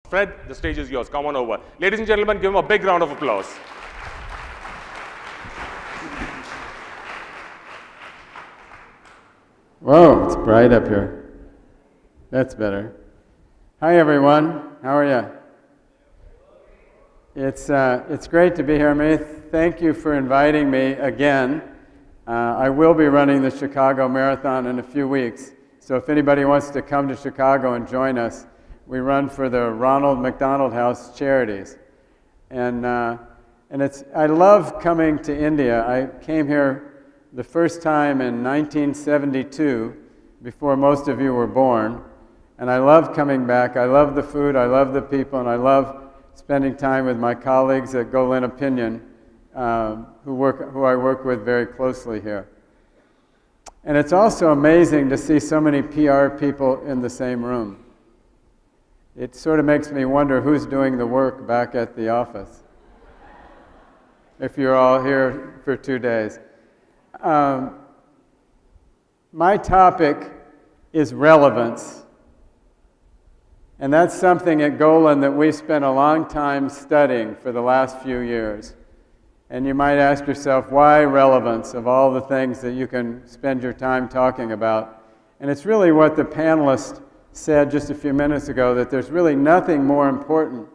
Fred, the stage is yours. Come on over. Ladies and gentlemen, give him a big round of applause. Whoa, it's bright up here. That's better. Hi, everyone. How are you? It's great to be here, Amit. Thank you for inviting me again. I will be running the Chicago Marathon in a few weeks, so if anybody wants to come to Chicago and join us, we run for the Ronald McDonald House Charities. And I love coming to India. I came here the first time in 1972, before most of you were born, and I love coming back. I love the food, I love the people, and I love spending time with my colleagues at Golin Opinion, who I work with very closely here. And it's also amazing to see so many PR people in the same room. It sort of makes me wonder who's doing the work back at the office, if you're all here for 2 days. My topic is relevance. And that's something at Golin that we spent a long time studying for the last few years. And you might ask yourself, why relevance of all the things that you can spend your time talking about? And it's really what the panelist said just a few minutes ago, that there's really nothing more important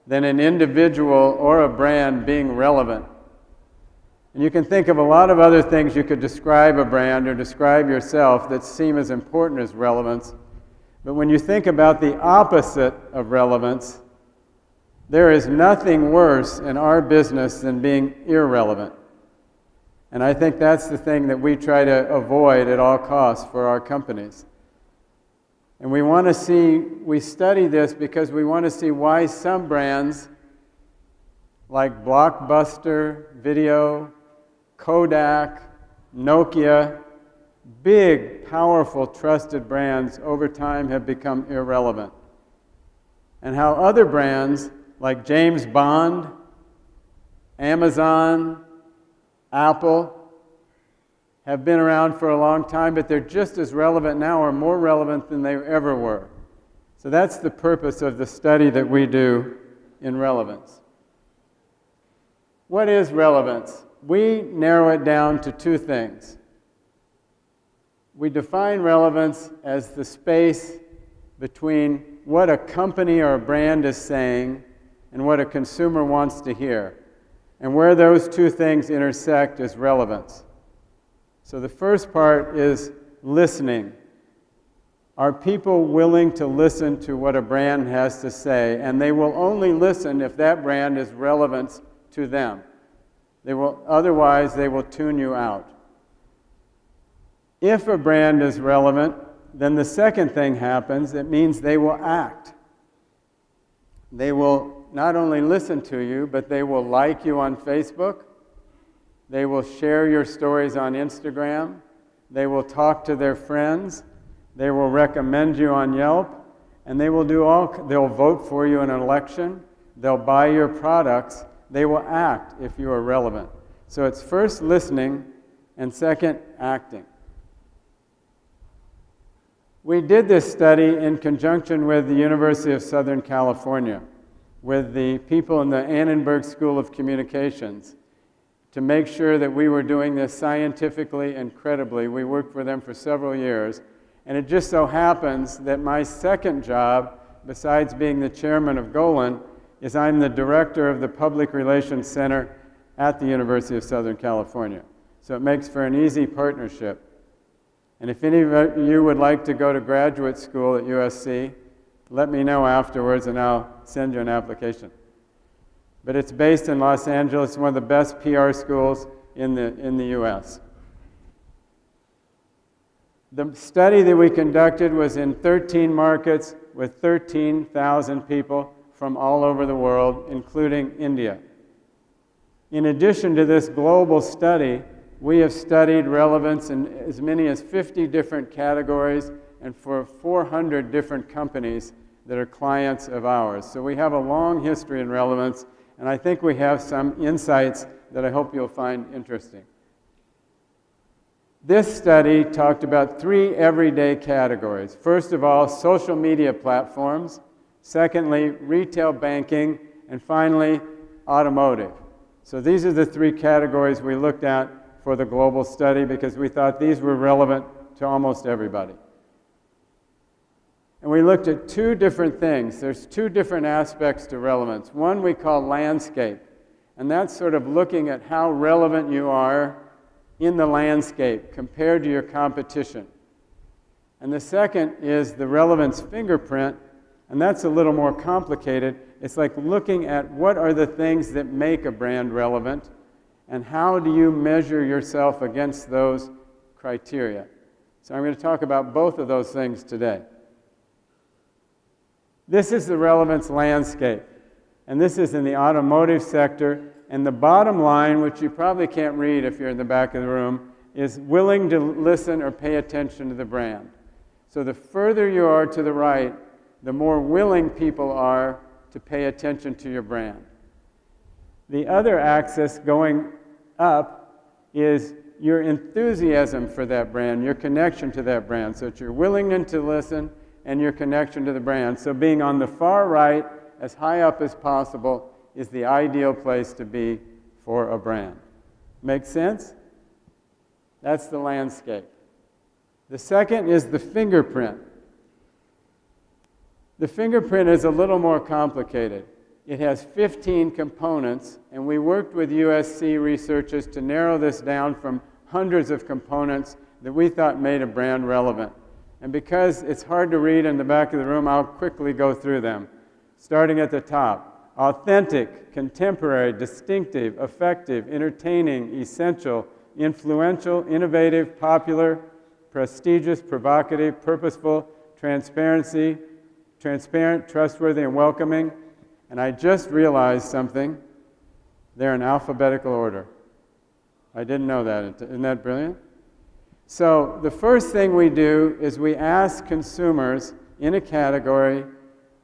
than an individual or a brand being relevant. And you can think of a lot of other things you could describe a brand or describe yourself that seem as important as relevance. But when you think about the opposite of relevance, there is nothing worse in our business than being irrelevant. And I think that's the thing that we try to avoid at all costs for our companies. And we study this because we want to see why some brands like Blockbuster Video, Kodak, Nokia, big, powerful, trusted brands over time have become irrelevant. And how other brands like James Bond, Amazon, Apple have been around for a long time, but they're just as relevant now or more relevant than they ever were. So that's the purpose of the study that we do in relevance. What is relevance? We narrow it down to two things. We define relevance as the space between what a company or a brand is saying and what a consumer wants to hear. And where those two things intersect is relevance. So the first part is listening. Are people willing to listen to what a brand has to say? And they will only listen if that brand is relevant to them. Otherwise, they will tune you out. If a brand is relevant, then the second thing happens. It means they will act. They will not only listen to you, but they will like you on Facebook. They will share your stories on Instagram. They will talk to their friends. They will recommend you on Yelp. And they'll vote for you in an election. They'll buy your products. They will act if you are relevant. So it's first listening and second acting. We did this study in conjunction with the University of Southern California, with the people in the Annenberg School of Communications, to make sure that we were doing this scientifically and credibly. We worked for them for several years. And it just so happens that my second job, besides being the chairman of Golin, is I'm the director of the Public Relations Center at the University of Southern California. So it makes for an easy partnership. And if any of you would like to go to graduate school at USC, let me know afterwards and I'll send you an application. But it's based in Los Angeles. It's one of the best PR schools in the US. The study that we conducted was in 13 markets with 13,000 people from all over the world, including India. In addition to this global study, we have studied relevance in as many as 50 different categories and for 400 different companies that are clients of ours. So we have a long history in relevance, and I think we have some insights that I hope you'll find interesting. This study talked about 3 everyday categories. First of all, social media platforms. Secondly, retail banking. And finally, automotive. So these are the three categories we looked at for the global study because we thought these were relevant to almost everybody. And we looked at two different things. There's two different aspects to relevance. One we call landscape, and that's sort of looking at how relevant you are in the landscape compared to your competition. And the second is the relevance fingerprint, and that's a little more complicated. It's like looking at what are the things that make a brand relevant, and how do you measure yourself against those criteria. So I'm going to talk about both of those things today. This is the relevance landscape, and this is in the automotive sector. And the bottom line, which you probably can't read if you're in the back of the room, is willing to listen or pay attention to the brand. So the further you are to the right, the more willing people are to pay attention to your brand. The other axis going up is your enthusiasm for that brand, your connection to that brand. So it's your willingness to listen and your connection to the brand. So being on the far right, as high up as possible, is the ideal place to be for a brand. Make sense? That's the landscape. The second is the fingerprint. The fingerprint is a little more complicated. It has 15 components, and we worked with USC researchers to narrow this down from hundreds of components that we thought made a brand relevant. And because it's hard to read in the back of the room, I'll quickly go through them. Starting at the top: authentic, contemporary, distinctive, effective, entertaining, essential, influential, innovative, popular, prestigious, provocative, purposeful, transparent, trustworthy, and welcoming. And I just realized something. They're in alphabetical order. I didn't know that. Isn't that brilliant? So the first thing we do is we ask consumers in a category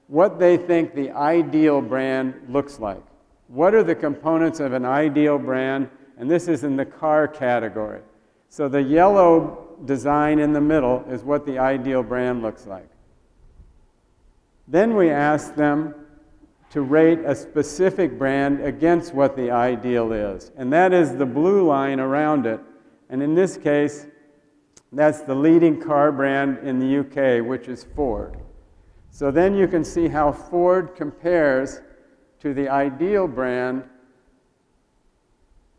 what they think the ideal brand looks like. What are the components of an ideal brand? And this is in the car category. So the yellow design in the middle is what the ideal brand looks like. Then we ask them to rate a specific brand against what the ideal is. And that is the blue line around it. And in this case, that's the leading car brand in the UK, which is Ford. So then you can see how Ford compares to the ideal brand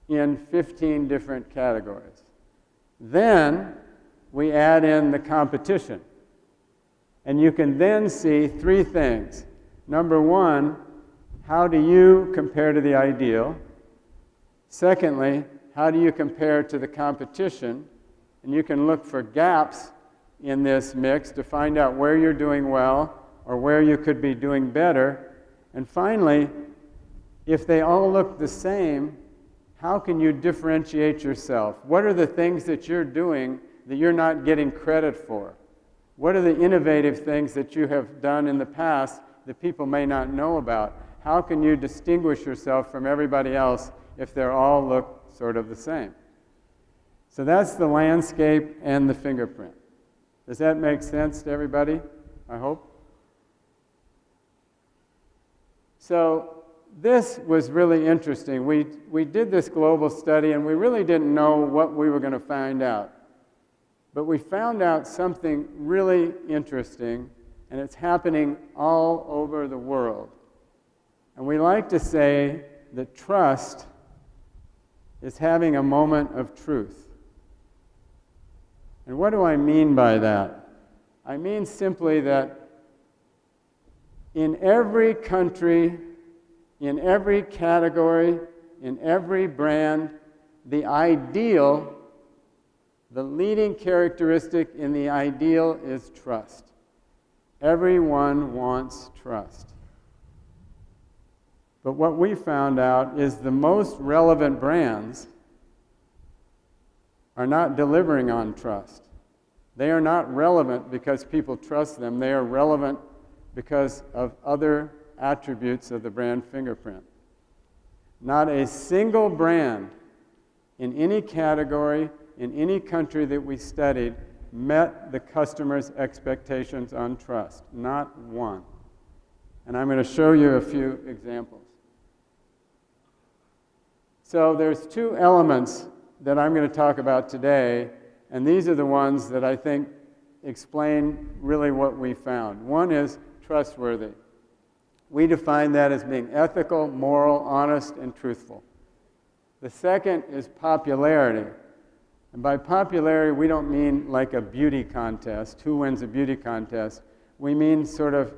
in 15 different categories. Then we add in the competition. And you can then see three things. Number one, how do you compare to the ideal? Secondly, how do you compare to the competition? And you can look for gaps in this mix to find out where you're doing well or where you could be doing better. And finally, if they all look the same, how can you differentiate yourself? What are the things that you're doing that you're not getting credit for? What are the innovative things that you have done in the past that people may not know about? How can you distinguish yourself from everybody else if they all look sort of the same? So that's the landscape and the fingerprint. Does that make sense to everybody? I hope. So this was really interesting. We did this global study, and we really didn't know what we were going to find out. But we found out something really interesting, and it's happening all over the world. And we like to say that trust is having a moment of truth. And what do I mean by that? I mean simply that in every country, in every category, in every brand, the ideal, the leading characteristic in the ideal is trust. Everyone wants trust. But what we found out is the most relevant brands are not delivering on trust. They are not relevant because people trust them. They are relevant because of other attributes of the brand fingerprint. Not a single brand in any category, in any country that we studied, met the customer's expectations on trust. Not one. And I'm going to show you a few examples. So there's two elements that I'm going to talk about today, and these are the ones that I think explain really what we found. One is trustworthy. We define that as being ethical, moral, honest, and truthful. The second is popularity. And by popularity, we don't mean like a beauty contest, who wins a beauty contest. We mean sort of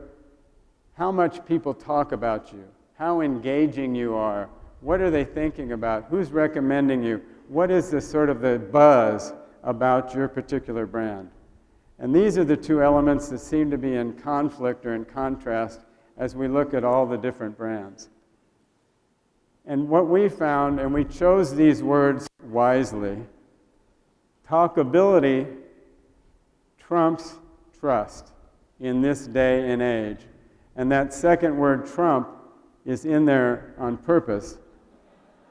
how much people talk about you, how engaging you are, what are they thinking about, who's recommending you, what is the sort of the buzz about your particular brand. And these are the two elements that seem to be in conflict or in contrast as we look at all the different brands. And what we found, and we chose these words wisely, talkability trumps trust in this day and age. And that second word, trump, is in there on purpose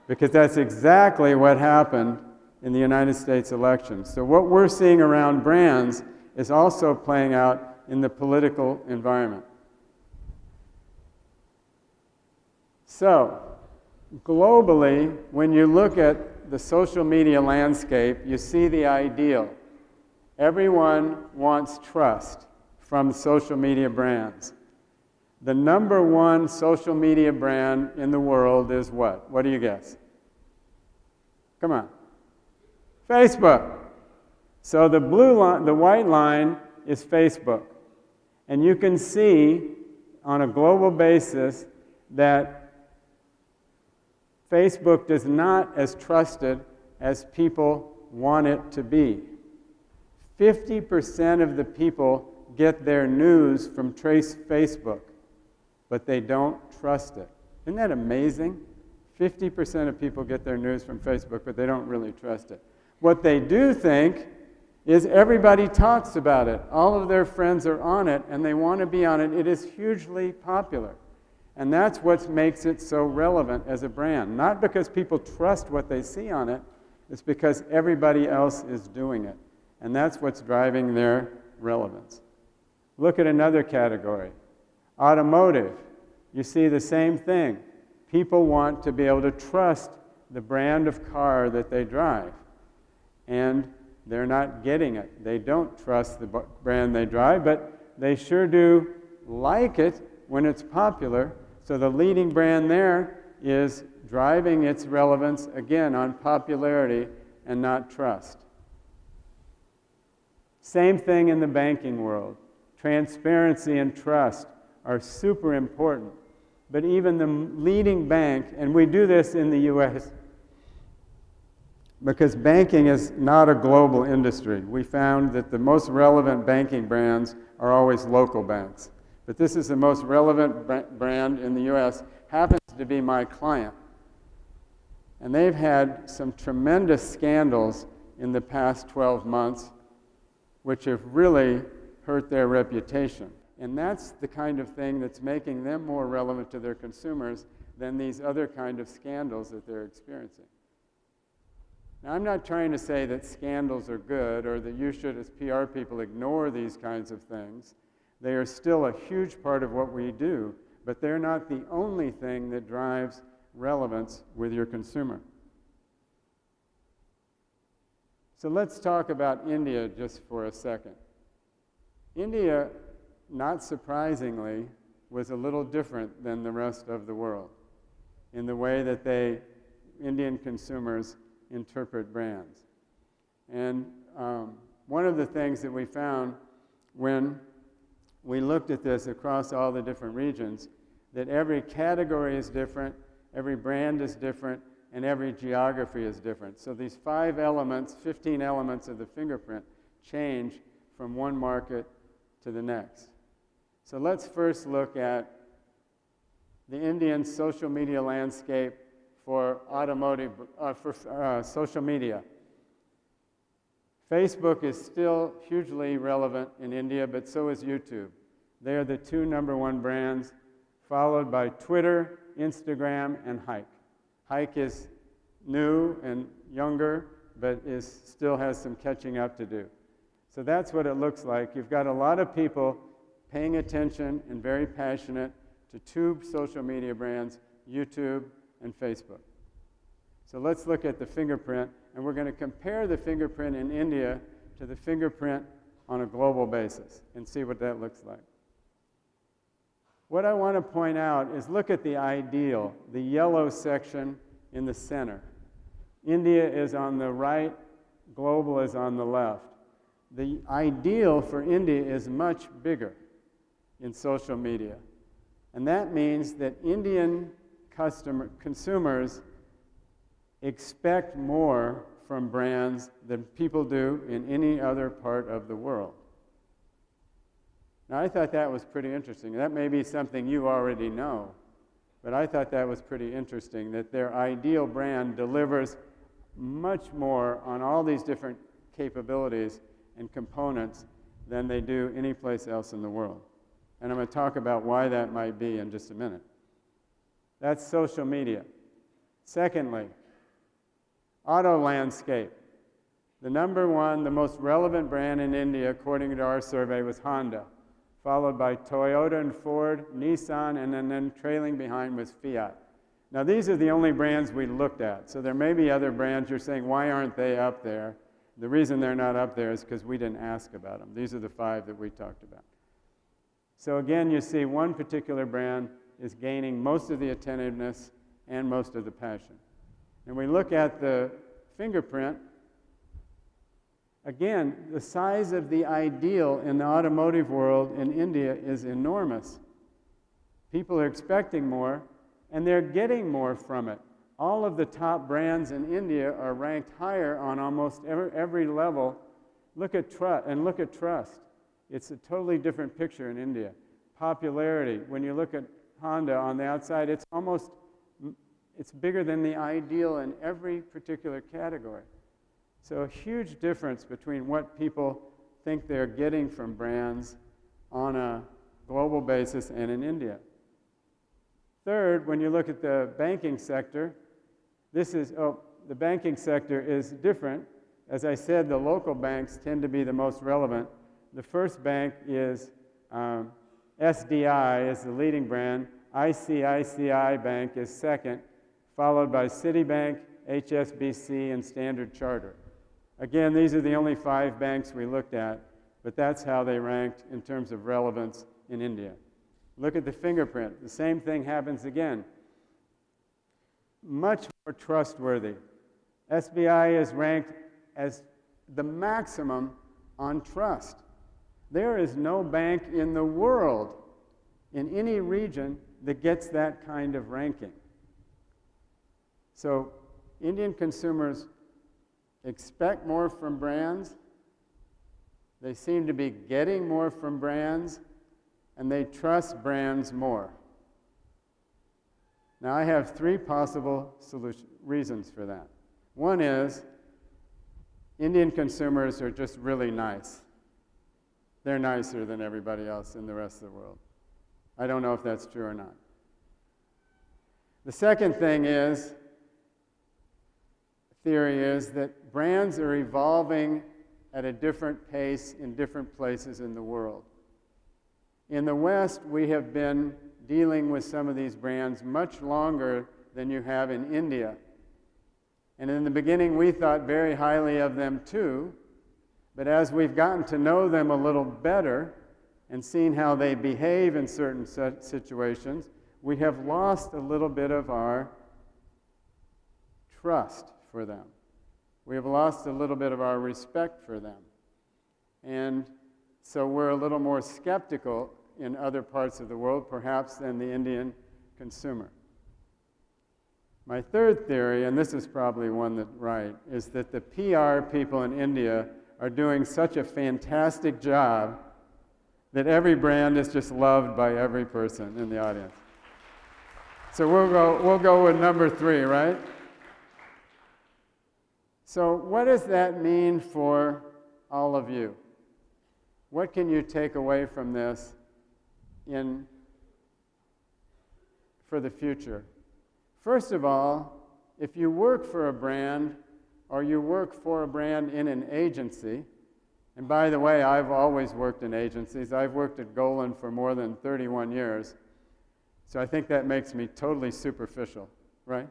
because that's exactly what happened in the United States election. So what we're seeing around brands is also playing out in the political environment. So, globally, when you look at the social media landscape, you see the ideal. Everyone wants trust from social media brands. The number one social media brand in the world is what? What do you guess? Come on. Facebook. So the blue line, the white line is Facebook. And you can see on a global basis that Facebook is not as trusted as people want it to be. 50% of the people get their news from Facebook, but they don't trust it. Isn't that amazing? 50% of people get their news from Facebook, but they don't really trust it. What they do think is everybody talks about it. All of their friends are on it, and they want to be on it. It is hugely popular. And that's what makes it so relevant as a brand. Not because people trust what they see on it, it's because everybody else is doing it. And that's what's driving their relevance. Look at another category. Automotive. You see the same thing. People want to be able to trust the brand of car that they drive. And they're not getting it. They don't trust the brand they drive, but they sure do like it when it's popular. So the leading brand there is driving its relevance, again, on popularity and not trust. Same thing in the banking world. Transparency and trust are super important. But even the leading bank, and we do this in the US, because banking is not a global industry. We found that the most relevant banking brands are always local banks. But this is the most relevant brand in the US, happens to be my client. And they've had some tremendous scandals in the past 12 months, which have really hurt their reputation. And that's the kind of thing that's making them more relevant to their consumers than these other kind of scandals that they're experiencing. Now, I'm not trying to say that scandals are good or that you should, as PR people, ignore these kinds of things. They are still a huge part of what we do, but they're not the only thing that drives relevance with your consumer. So let's talk about India just for a second. India, not surprisingly, was a little different than the rest of the world in the way that Indian consumers interpret brands. And one of the things that we found when we looked at this across all the different regions, that every category is different, every brand is different, and every geography is different. So these 5 elements, 15 elements of the fingerprint change from one market to the next. So let's first look at the Indian social media landscape for social media. Facebook is still hugely relevant in India, but so is YouTube. They are the 2 number 1 brands, followed by Twitter, Instagram, and Hike. Hike is new and younger, but still has some catching up to do. So that's what it looks like. You've got a lot of people paying attention and very passionate to two social media brands, YouTube and Facebook. So let's look at the fingerprint, and we're going to compare the fingerprint in India to the fingerprint on a global basis and see what that looks like. What I want to point out is look at the ideal, the yellow section in the center. India is on the right, global is on the left. The ideal for India is much bigger in social media. And that means that Indian consumers expect more from brands than people do in any other part of the world. Now, I thought that was pretty interesting. That may be something you already know, but I thought that was pretty interesting, that their ideal brand delivers much more on all these different capabilities and components than they do anyplace else in the world. And I'm going to talk about why that might be in just a minute. That's social media. Secondly, auto landscape. The number one, the most relevant brand in India, according to our survey, was Honda, followed by Toyota and Ford, Nissan, and then trailing behind was Fiat. Now, these are the only brands we looked at. So there may be other brands you're saying, why aren't they up there? The reason they're not up there is because we didn't ask about them. These are the 5 that we talked about. So again, you see one particular brand is gaining most of the attentiveness and most of the passion. And we look at the fingerprint. Again, the size of the ideal in the automotive world in India is enormous. People are expecting more, and they're getting more from it. All of the top brands in India are ranked higher on almost every level. Look at trust. It's a totally different picture in India. Popularity, when you look at Honda on the outside, it's bigger than the ideal in every particular category. So a huge difference between what people think they're getting from brands on a global basis and in India. Third, when you look at the banking sector, the banking sector is different. As I said, the local banks tend to be the most relevant. The first bank is SDI is the leading brand. ICICI Bank is second, followed by Citibank, HSBC, and Standard Chartered. Again, these are the only 5 banks we looked at, but that's how they ranked in terms of relevance in India. Look at the fingerprint. The same thing happens again. Much more trustworthy. SBI is ranked as the maximum on trust. There is no bank in the world, in any region, that gets that kind of ranking. So Indian consumers expect more from brands. They seem to be getting more from brands, and they trust brands more. Now, I have 3 possible reasons for that. One is Indian consumers are just really nice. They're nicer than everybody else in the rest of the world. I don't know if that's true or not. The second theory is that brands are evolving at a different pace in different places in the world. In the West, we have been dealing with some of these brands much longer than you have in India. And in the beginning, we thought very highly of them too, but as we've gotten to know them a little better and seen how they behave in certain situations, we have lost a little bit of our trust for them. We have lost a little bit of our respect for them. And so we're a little more skeptical in other parts of the world, perhaps, than the Indian consumer. My third theory, and this is probably one that's right, is that the PR people in India are doing such a fantastic job that every brand is just loved by every person in the audience. So we'll go with number 3, right? So what does that mean for all of you? What can you take away from this for the future? First of all, if you work for a brand or you work for a brand in an agency, and by the way, I've always worked in agencies. I've worked at Golin for more than 31 years. So I think that makes me totally superficial, right?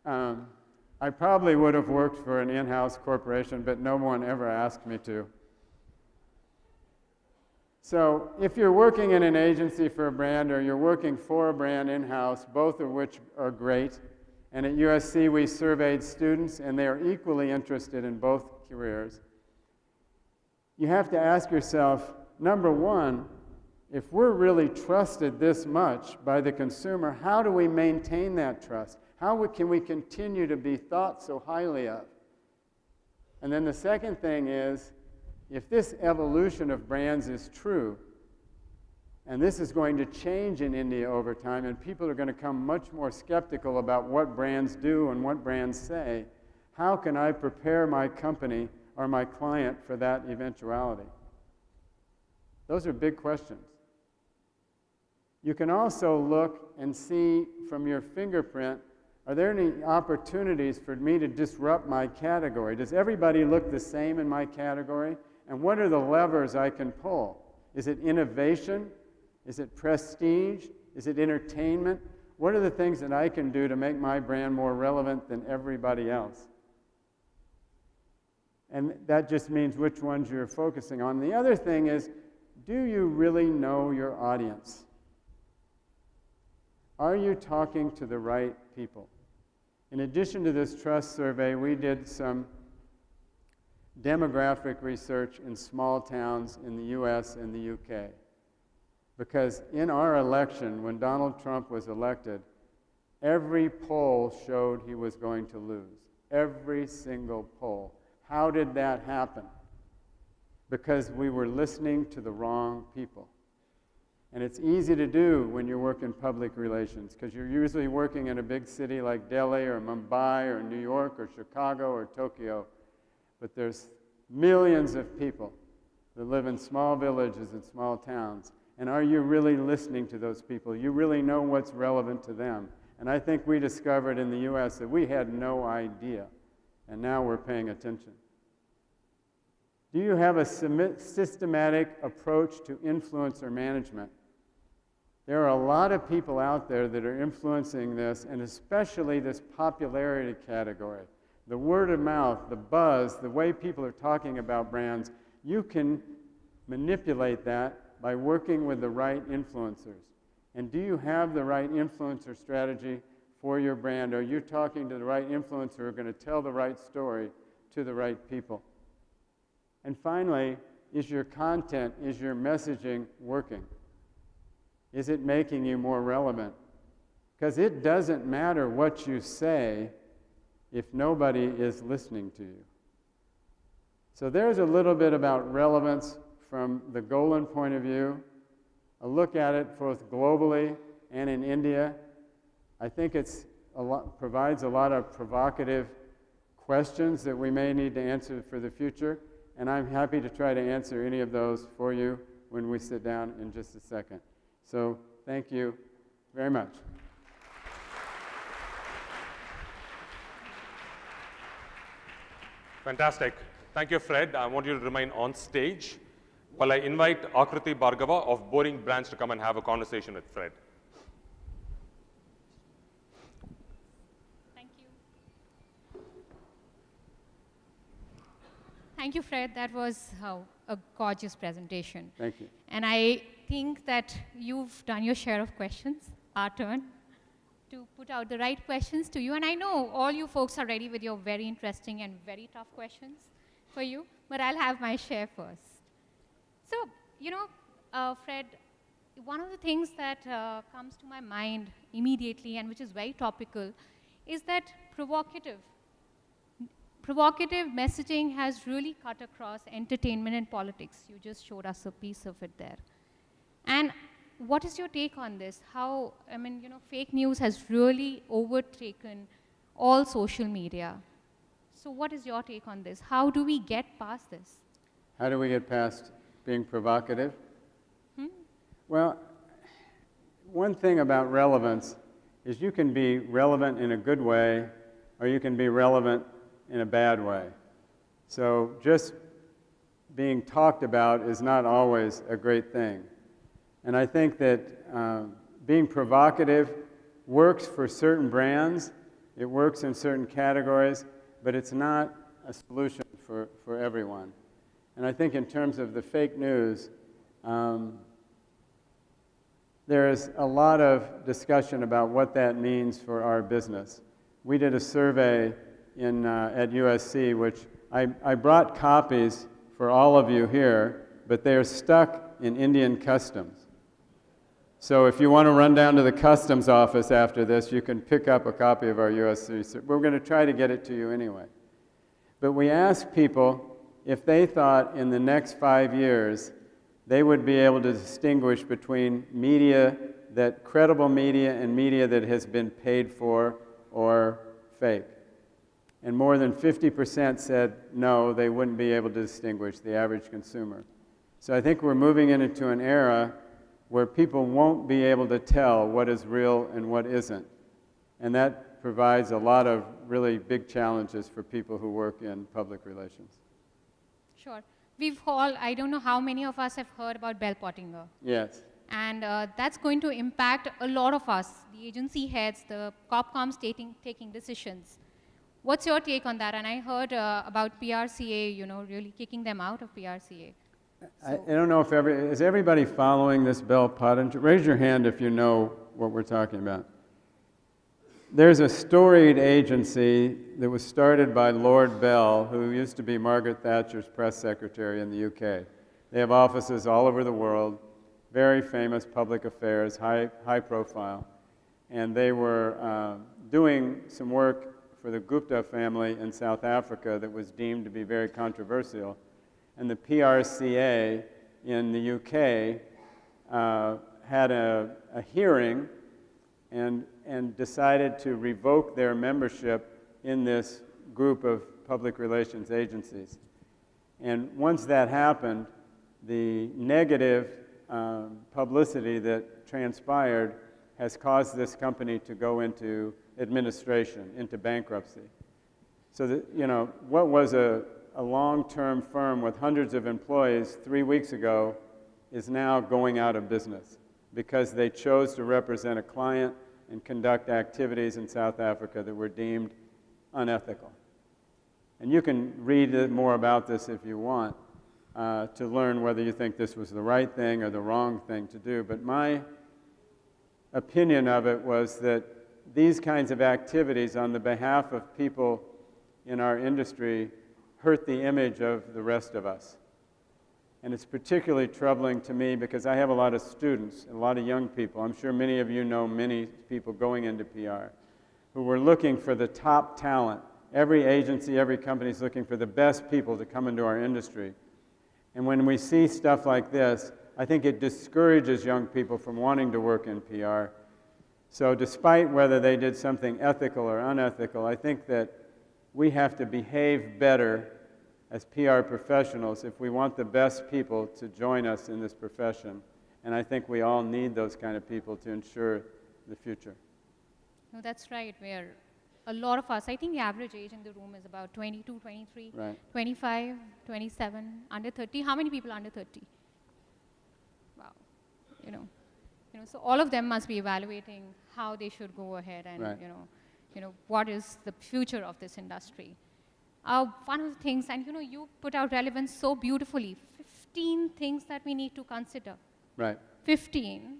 I probably would have worked for an in-house corporation, but no one ever asked me to. So if you're working in an agency for a brand or you're working for a brand in-house, both of which are great, and at USC we surveyed students and they are equally interested in both careers, you have to ask yourself, number one, if we're really trusted this much by the consumer, how do we maintain that trust? How can we continue to be thought so highly of? And then the second thing is, if this evolution of brands is true, and this is going to change in India over time, and people are going to become much more skeptical about what brands do and what brands say, how can I prepare my company or my client for that eventuality? Those are big questions. You can also look and see from your fingerprint, are there any opportunities for me to disrupt my category? Does everybody look the same in my category? And what are the levers I can pull? Is it innovation? Is it prestige? Is it entertainment? What are the things that I can do to make my brand more relevant than everybody else? And that just means which ones you're focusing on. The other thing is, do you really know your audience? Are you talking to the right people? In addition to this trust survey, we did some demographic research in small towns in the US and the UK. Because in our election, when Donald Trump was elected, every poll showed he was going to lose. Every single poll. How did that happen? Because we were listening to the wrong people. And it's easy to do when you work in public relations, because you're usually working in a big city like Delhi or Mumbai or New York or Chicago or Tokyo. But there's millions of people that live in small villages and small towns. And are you really listening to those people? You really know what's relevant to them. And I think we discovered in the US that we had no idea. And now we're paying attention. Do you have a systematic approach to influencer management? There are a lot of people out there that are influencing this, and especially this popularity category. The word of mouth, the buzz, the way people are talking about brands, you can manipulate that by working with the right influencers. And do you have the right influencer strategy for your brand? Are you talking to the right influencer who are going to tell the right story to the right people? And finally, is your content, is your messaging working? Is it making you more relevant? Because it doesn't matter what you say if nobody is listening to you. So there's a little bit about relevance from the Golin point of view, a look at it both globally and in India. I think it's provides a lot of provocative questions that we may need to answer for the future, and I'm happy to try to answer any of those for you when we sit down in just a second. So thank you very much. Fantastic. Thank you, Fred. I want you to remain on stage while I invite Aakriti Bhargava of Boring Brands to come and have a conversation with Fred. Thank you. Thank you, Fred. That was a gorgeous presentation. Thank you. And I think that you've done your share of questions. Our turn to put out the right questions to you. And I know all you folks are ready with your very interesting and very tough questions for you, but I'll have my share first. So, Fred, one of the things that comes to my mind immediately and which is very topical is that provocative messaging has really cut across entertainment and politics. You just showed us a piece of it there. And what is your take on this? How, fake news has really overtaken all social media. So what is your take on this? How do we get past this? How do we get past being provocative? Well, one thing about relevance is you can be relevant in a good way or you can be relevant in a bad way. So just being talked about is not always a great thing. And I think that being provocative works for certain brands, it works in certain categories, but it's not a solution for everyone. And I think in terms of the fake news, there's a lot of discussion about what that means for our business. We did a survey at USC, which I brought copies for all of you here, but they're stuck in Indian customs. So if you want to run down to the customs office after this, you can pick up a copy of our USC. We're going to try to get it to you anyway. But we asked people if they thought in the next 5 years they would be able to distinguish between media, that credible media, and media that has been paid for or fake. And more than 50% said no, they wouldn't be able to distinguish, the average consumer. So I think we're moving into an era where people won't be able to tell what is real and what isn't. And that provides a lot of really big challenges for people who work in public relations. Sure. We've all, I don't know how many of us have heard about Bell Pottinger. Yes. And that's going to impact a lot of us, the agency heads, the COPCOMs taking decisions. What's your take on that? And I heard about PRCA, really kicking them out of PRCA. I don't know if is everybody following this Bell Pottinger? Raise your hand if you know what we're talking about. There's a storied agency that was started by Lord Bell, who used to be Margaret Thatcher's press secretary in the UK. They have offices all over the world, very famous public affairs, high profile. And they were doing some work for the Gupta family in South Africa that was deemed to be very controversial. And the PRCA in the UK had a hearing and decided to revoke their membership in this group of public relations agencies. And once that happened, the negative publicity that transpired has caused this company to go into administration, into bankruptcy. So that, what was a long-term firm with hundreds of employees 3 weeks ago is now going out of business because they chose to represent a client and conduct activities in South Africa that were deemed unethical. And you can read more about this if you want to learn whether you think this was the right thing or the wrong thing to do. But my opinion of it was that these kinds of activities on the behalf of people in our industry hurt the image of the rest of us. And it's particularly troubling to me because I have a lot of students, a lot of young people. I'm sure many of you know many people going into PR who were looking for the top talent. Every agency, every company is looking for the best people to come into our industry. And when we see stuff like this, I think it discourages young people from wanting to work in PR. So despite whether they did something ethical or unethical, I think that we have to behave better as PR professionals if we want the best people to join us in this profession. And I think we all need those kind of people to ensure the future. No, that's right. A lot of us, I think the average age in the room is about 22, 23, right. 25, 27, under 30. How many people under 30? Wow. So all of them must be evaluating how they should go ahead and, right. What is the future of this industry. One of the things, and you put out relevance so beautifully, 15 things that we need to consider. Right. 15.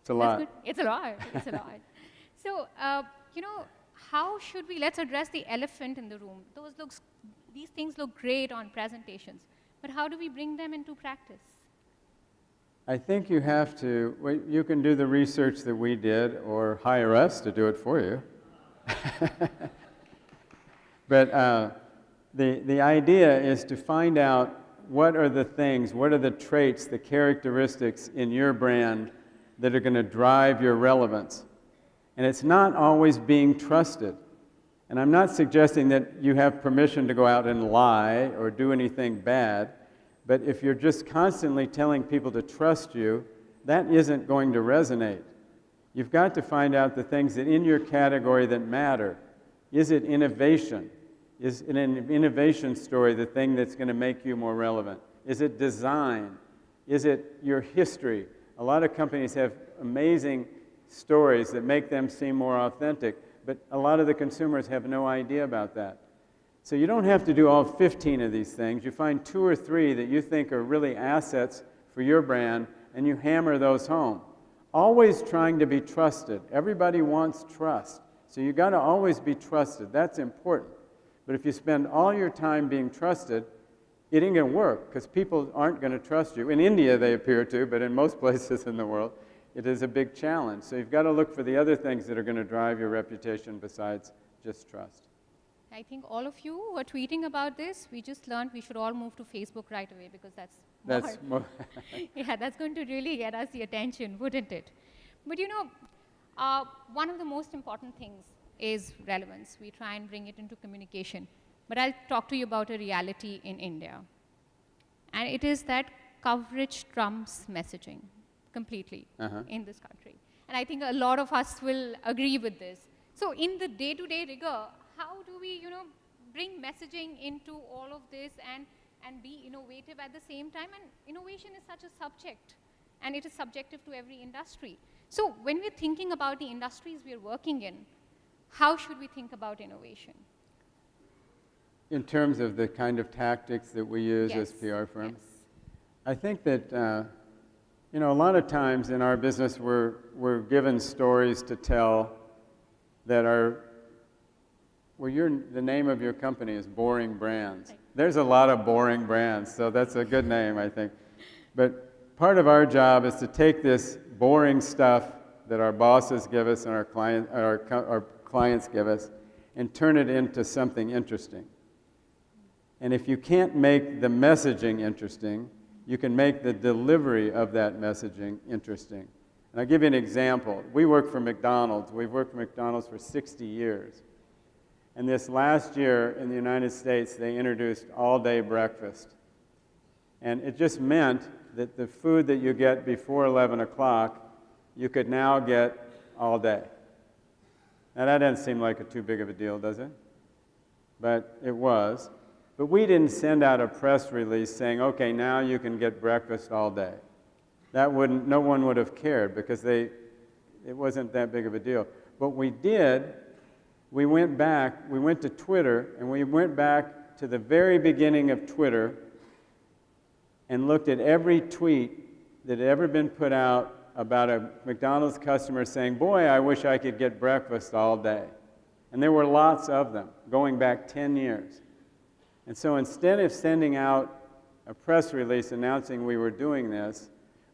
It's a lot. Good. It's a lot. It's a lot. So, how should we, let's address the elephant in the room. These things look great on presentations, but how do we bring them into practice? I think you have to, you can do the research that we did or hire us to do it for you. But the idea is to find out what are the things, what are the traits, the characteristics in your brand that are going to drive your relevance. And it's not always being trusted. And I'm not suggesting that you have permission to go out and lie or do anything bad, but if you're just constantly telling people to trust you, that isn't going to resonate. You've got to find out the things that in your category that matter. Is it innovation? Is an innovation story the thing that's going to make you more relevant? Is it design? Is it your history? A lot of companies have amazing stories that make them seem more authentic, but a lot of the consumers have no idea about that. So you don't have to do all 15 of these things. You find 2 or 3 that you think are really assets for your brand, and you hammer those home. Always trying to be trusted. Everybody wants trust. So you got to always be trusted. That's important. But if you spend all your time being trusted, it ain't going to work because people aren't going to trust you. In India, they appear to, but in most places in the world, it is a big challenge. So you've got to look for the other things that are going to drive your reputation besides just trust. I think all of you were tweeting about this. We just learned we should all move to Facebook right away because that's more. Yeah, that's going to really get us the attention, wouldn't it? But you know, one of the most important things is relevance. We try and bring it into communication. But I'll talk to you about a reality in India. And it is that coverage trumps messaging completely in this country. And I think a lot of us will agree with this. So in the day-to-day rigor, how do we, bring messaging into all of this and be innovative at the same time? And innovation is such a subject, and it is subjective to every industry. So when we're thinking about the industries we're working in, how should we think about innovation? In terms of the kind of tactics that we use as PR firms? Yes. I think that, a lot of times in our business we're given stories to tell that are, the name of your company is Boring Brands. Right. There's a lot of boring brands, so that's a good name, I think. But part of our job is to take this boring stuff that our bosses give us and our clients give us and turn it into something interesting. And if you can't make the messaging interesting, you can make the delivery of that messaging interesting. And I'll give you an example. We work for McDonald's. We've worked for McDonald's for 60 years. And this last year in the United States, they introduced all-day breakfast. And it just meant that the food that you get before 11 o'clock, you could now get all day. Now that doesn't seem like too big of a deal, does it? But it was. But we didn't send out a press release saying, okay, now you can get breakfast all day. No one would have cared because it wasn't that big of a deal. What we did, we went to Twitter, and we went back to the very beginning of Twitter and looked at every tweet that had ever been put out about a McDonald's customer saying, boy, I wish I could get breakfast all day. And there were lots of them, going back 10 years. And so instead of sending out a press release announcing we were doing this,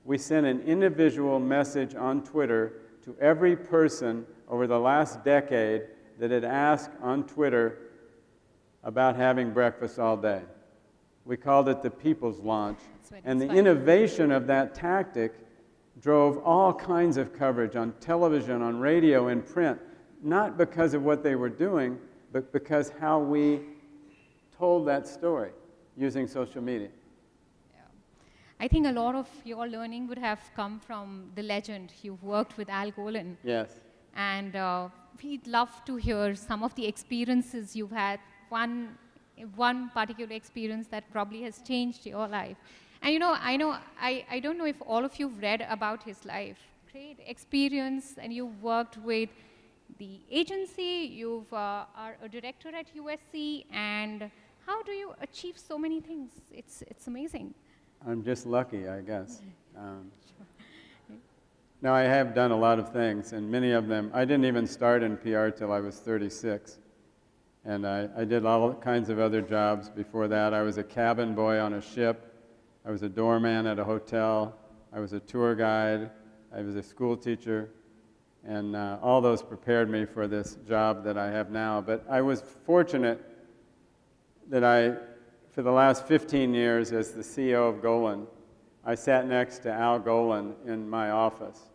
we sent an individual message on Twitter to every person over the last decade that had asked on Twitter about having breakfast all day. We called it the People's Launch. And the innovation of that tactic drove all kinds of coverage on television, on radio, and print, not because of what they were doing, but because how we told that story using social media. Yeah. I think a lot of your learning would have come from the legend. You've worked with Al Golin. Yes. And we'd love to hear some of the experiences you've had, one particular experience that probably has changed your life. And I don't know if all of you've read about his life. Great experience, and you've worked with the agency, you are a director at USC, and how do you achieve so many things? It's amazing. I'm just lucky, I guess. Now, I have done a lot of things, and many of them, I didn't even start in PR till I was 36. And I did all kinds of other jobs before that. I was a cabin boy on a ship. I was a doorman at a hotel. I was a tour guide. I was a school teacher. And all those prepared me for this job that I have now. But I was fortunate that for the last 15 years as the CEO of Golin, I sat next to Al Golin in my office.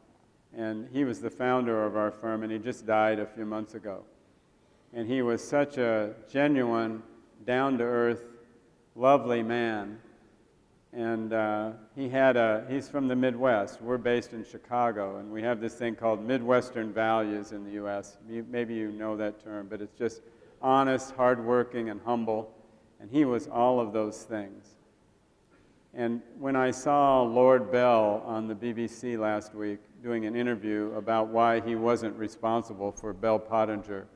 And he was the founder of our firm, and he just died a few months ago. And he was such a genuine, down-to-earth, lovely man. And he's from the Midwest. We're based in Chicago, and we have this thing called Midwestern values in the U.S. Maybe you know that term, but it's just honest, hardworking, and humble. And he was all of those things. And when I saw Lord Bell on the BBC last week doing an interview about why he wasn't responsible for Bell Pottinger,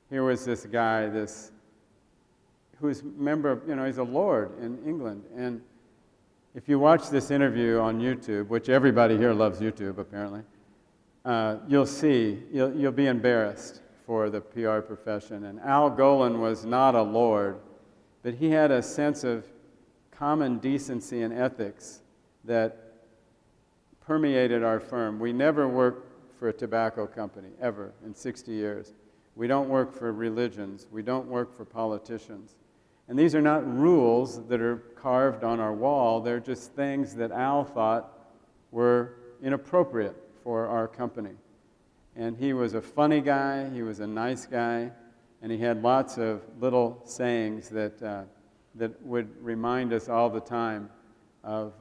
here was this guy, who's a member of, he's a lord in England. And if you watch this interview on YouTube, which everybody here loves YouTube apparently, you'll be embarrassed for the PR profession. And Al Golin was not a lord, but he had a sense of common decency and ethics that permeated our firm. We never worked for a tobacco company, ever, in 60 years. We don't work for religions. We don't work for politicians. And these are not rules that are carved on our wall. They're just things that Al thought were inappropriate for our company. And he was a funny guy, he was a nice guy, and he had lots of little sayings that would remind us all the time of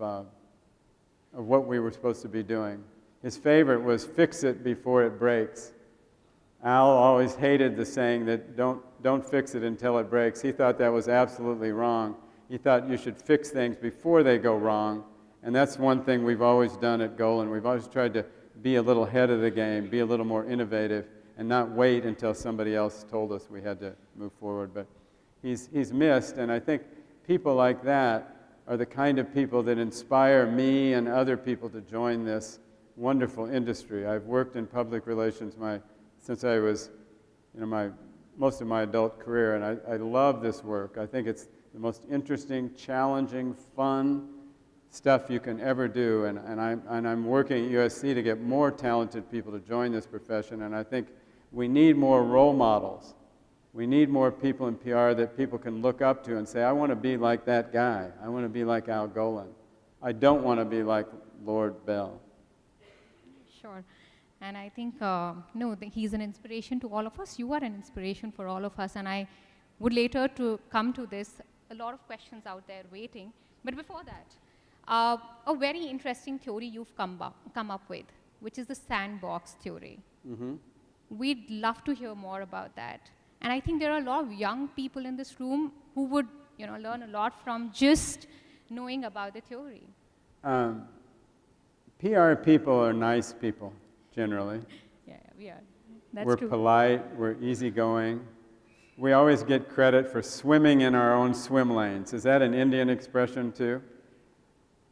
what we were supposed to be doing. His favorite was, "Fix it before it breaks." Al always hated the saying that don't fix it until it breaks. He thought that was absolutely wrong. He thought you should fix things before they go wrong, and that's one thing we've always done at Golin. We've always tried to be a little ahead of the game, be a little more innovative, and not wait until somebody else told us we had to move forward. But he's missed, and I think people like that are the kind of people that inspire me and other people to join this wonderful industry. I've worked in public relations since I was, most of my adult career, and I love this work. I think it's the most interesting, challenging, fun stuff you can ever do, and I'm working at USC to get more talented people to join this profession, and I think we need more role models. We need more people in PR that people can look up to and say, I want to be like that guy. I want to be like Al Golin. I don't want to be like Lord Bell. Sure. And I think, he's an inspiration to all of us. You are an inspiration for all of us. And I would later to come to this, a lot of questions out there waiting. But before that, a very interesting theory you've come up with, which is the Sandbox Theory. Mm-hmm. We'd love to hear more about that. And I think there are a lot of young people in this room who would, learn a lot from just knowing about the theory. PR people are nice people, generally. Yeah, we are. That's we're true. Polite, we're easygoing. We always get credit for swimming in our own swim lanes. Is that an Indian expression too?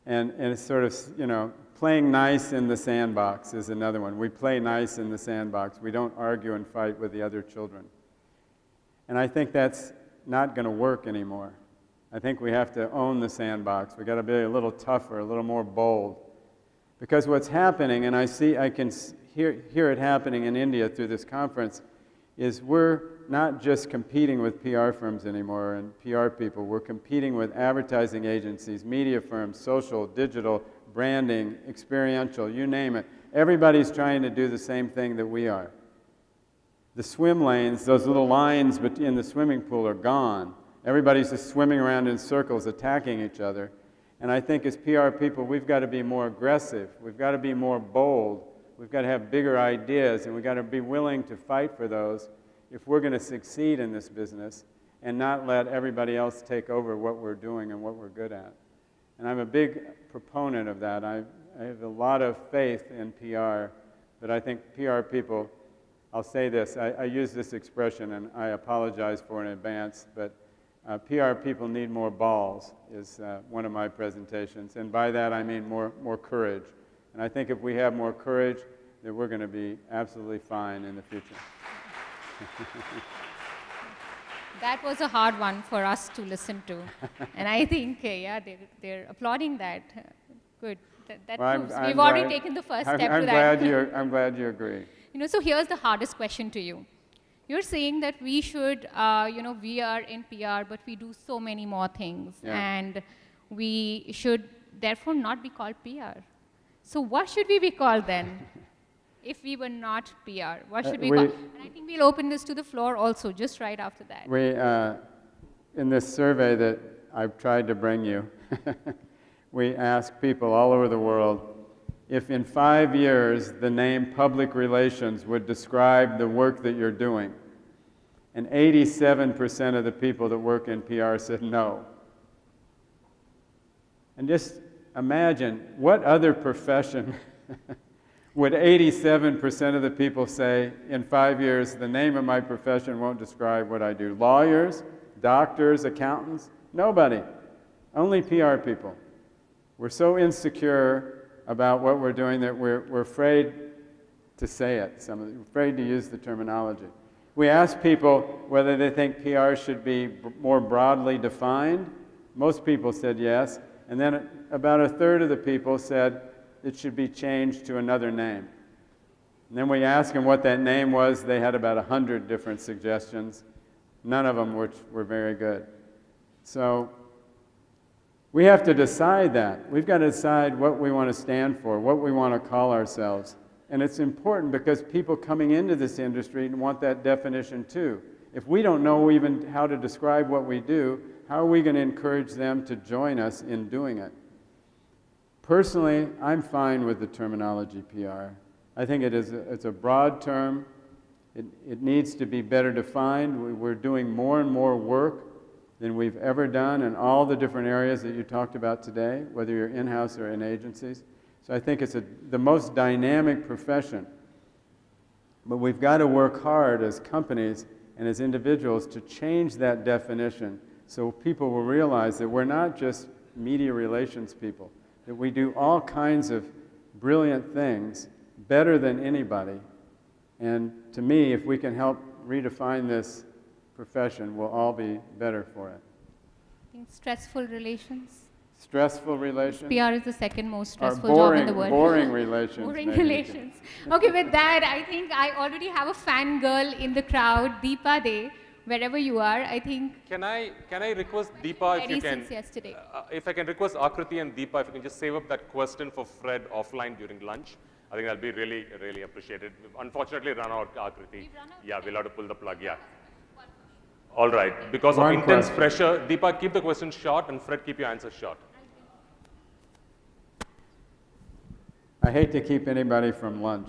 And it's sort of, playing nice in the sandbox is another one. We play nice in the sandbox. We don't argue and fight with the other children. And I think that's not going to work anymore. I think we have to own the sandbox. We've got to be a little tougher, a little more bold. Because what's happening, and I can hear it happening in India through this conference, is we're not just competing with PR firms anymore and PR people. We're competing with advertising agencies, media firms, social, digital, branding, experiential, you name it. Everybody's trying to do the same thing that we are. The swim lanes, those little lines in the swimming pool are gone. Everybody's just swimming around in circles, attacking each other. And I think as PR people, we've got to be more aggressive. We've got to be more bold. We've got to have bigger ideas, and we've got to be willing to fight for those if we're going to succeed in this business and not let everybody else take over what we're doing and what we're good at. And I'm a big proponent of that. I have a lot of faith in PR, but I think PR people, I'll say this, I use this expression and I apologize for it in advance, but PR people need more balls is one of my presentations. And by that I mean more courage. And I think if we have more courage, then we're going to be absolutely fine in the future. That was a hard one for us to listen to. And I think, they're applauding that. Good. That Well, proves we've already taken the first step to that. I'm glad you agree. So here's the hardest question to you. You're saying that we should, we are in PR, but we do so many more things. Yeah. And we should therefore not be called PR. So what should we be called then? If we were not PR, what should we call? And I think we'll open this to the floor also, just right after that. We, in this survey that I've tried to bring you, we asked people all over the world if in 5 years the name public relations would describe the work that you're doing. And 87% of the people that work in PR said no. And just imagine, what other profession would 87% of the people say, in 5 years, the name of my profession won't describe what I do? Lawyers, doctors, accountants? Nobody. Only PR people. We're so insecure about what we're doing that we're afraid to say it. We're afraid to use the terminology. We asked people whether they think PR should be more broadly defined. Most people said yes. And then about a third of the people said it should be changed to another name. And then we asked them what that name was. They had about 100 different suggestions. None of them were very good. So we have to decide that. We've got to decide what we want to stand for, what we want to call ourselves. And it's important because people coming into this industry want that definition too. If we don't know even how to describe what we do, how are we going to encourage them to join us in doing it? Personally, I'm fine with the terminology PR. I think it's a broad term. It needs to be better defined. We're doing more and more work than we've ever done in all the different areas that you talked about today, whether you're in-house or in agencies. So I think it's the most dynamic profession. But we've got to work hard as companies and as individuals to change that definition so people will realize that we're not just media relations people, that we do all kinds of brilliant things better than anybody. And to me, if we can help redefine this profession, we'll all be better for it. I think stressful relations. Stressful relations? PR is the second most stressful job in the world. Boring relations. Boring relations. Okay, with that, I think I already have a fangirl in the crowd, Deepa De, wherever you are. I think. Can I request Deepa if you can? Since yesterday. If I can request Aakriti and Deepa, if you can just save up that question for Fred offline during lunch. I think that'll be really, really appreciated. We've unfortunately run out, Aakriti. We've run out? Yeah, we'll have to pull the plug, yeah. All right, because of intense pressure, Deepa, keep the questions short, and Fred, keep your answers short. I hate to keep anybody from lunch.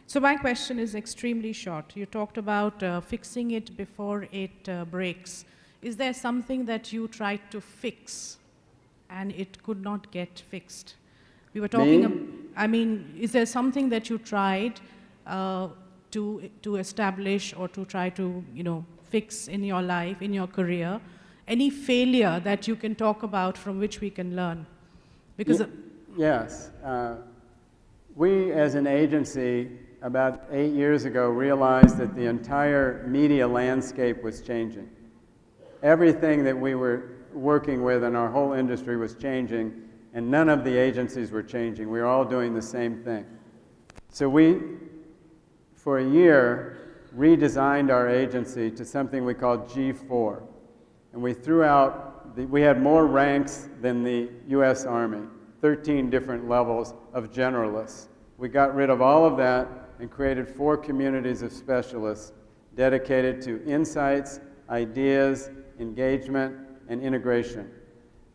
So my question is extremely short. You talked about fixing it before it breaks. Is there something that you tried to fix and it could not get fixed? We were talking. I mean, is there something that you tried to establish or to try to, fix in your life, in your career? Any failure that you can talk about from which we can learn? Because yes, we as an agency about 8 years ago realized that the entire media landscape was changing. Everything that we were working with in our whole industry was changing, and none of the agencies were changing. We were all doing the same thing. So we, for a year, redesigned our agency to something we called G4. And we threw out, we had more ranks than the US Army, 13 different levels of generalists. We got rid of all of that and created 4 communities of specialists dedicated to insights, ideas, engagement, and integration.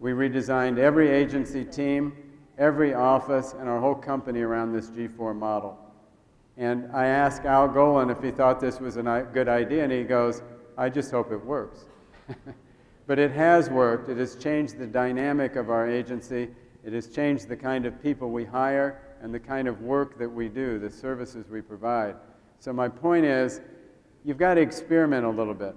We redesigned every agency team, every office, and our whole company around this G4 model. And I asked Al Golin if he thought this was a good idea, and he goes, I just hope it works. But it has worked. It has changed the dynamic of our agency. It has changed the kind of people we hire and the kind of work that we do, the services we provide. So my point is, you've got to experiment a little bit.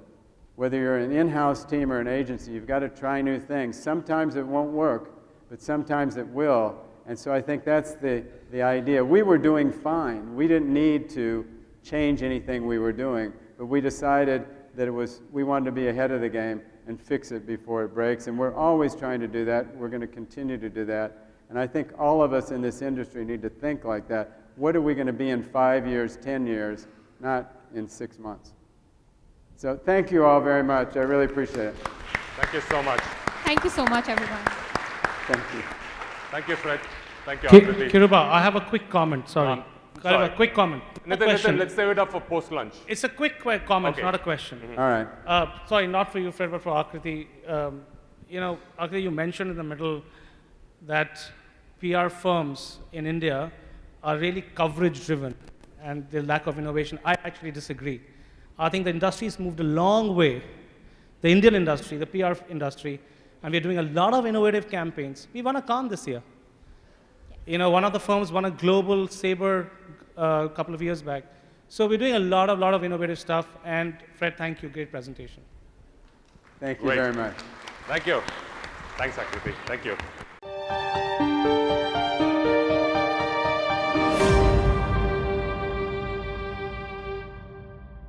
Whether you're an in-house team or an agency, you've got to try new things. Sometimes it won't work, but sometimes it will. And so I think that's the idea. We were doing fine. We didn't need to change anything we were doing, but we decided that we wanted to be ahead of the game and fix it before it breaks. And we're always trying to do that. We're going to continue to do that. And I think all of us in this industry need to think like that. What are we going to be in 5 years, 10 years, not in 6 months? So thank you all very much. I really appreciate it. Thank you so much. Thank you so much, everyone. Thank you. Thank you, Fred. Thank you, Aakriti. Kiruba, I have a quick comment. Sorry. I have a quick comment. Nitin, let's save it up for post-lunch. It's a quick comment, Okay. not a question. All right. Sorry, not for you, Fred, but for Aakriti. Aakriti, you mentioned in the middle that PR firms in India are really coverage-driven and the lack of innovation. I actually disagree. I think the industry has moved a long way. The Indian industry, the PR industry, and we're doing a lot of innovative campaigns. We won a Cannes this year. You know, one of the firms won a global Sabre a couple of years back. So we're doing a lot of innovative stuff. And Fred, thank you. Great presentation. Thank you Great. very much. Thank you. Thanks, Aakriti. Thank you.